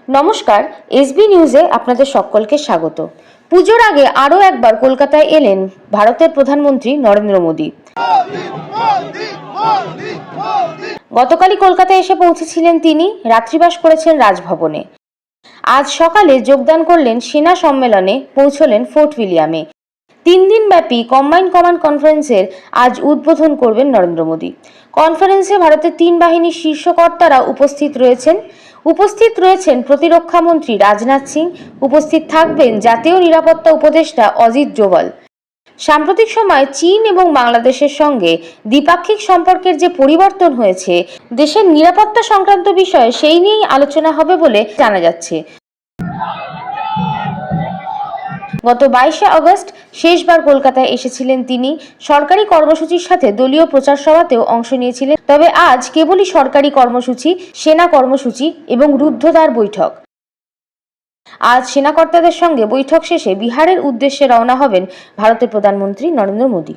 নমস্কার, এসবি নিউজে আপনাদের সকলকে স্বাগত। পুজোর আগে আরও একবার কলকাতায় এলেন ভারতের প্রধানমন্ত্রী নরেন্দ্র মোদী। গতকালই কলকাতায় এসে পৌঁছেছিলেন তিনি, রাত্রিবাস করেছেন রাজভবনে। আজ সকালে যোগদান করলেন সেনা সম্মেলনে, পৌঁছলেন ফোর্ট উইলিয়ামে। 3 দিনব্যাপী কম্বাইন্ড কমান্ড কনফারেন্সের আজ উদ্বোধন করবেন নরেন্দ্র মোদী। কনফারেন্সে ভারতের 3 বাহিনীর শীর্ষ কর্তারা উপস্থিত রয়েছেন প্রতিরক্ষা মন্ত্রী রাজনাথ সিং, উপস্থিত থাকবেন জাতীয় নিরাপত্তা উপদেষ্টা অজিত ডোভাল। সাম্প্রতিক সময়ে চীন এবং বাংলাদেশের সঙ্গে দ্বিপাক্ষিক সম্পর্কের যে পরিবর্তন হয়েছে, দেশের নিরাপত্তা সংক্রান্ত বিষয়ে সেই নিয়েই আলোচনা হবে বলে জানা যাচ্ছে। গত 22শে আগস্ট শেষবার কলকাতায় এসেছিলেন তিনি। সরকারি কর্মসূচির সাথে দলীয় প্রচার সভাতেও অংশ নিয়েছিলেন। তবে আজ কেবলই সরকারি কর্মসূচি, সেনা কর্মসূচি এবং রুদ্ধদ্বার বৈঠক। আজ সেনাকর্তাদের সঙ্গে বৈঠক শেষে বিহারের উদ্দেশ্যে রওনা হবেন ভারতের প্রধানমন্ত্রী নরেন্দ্র মোদী।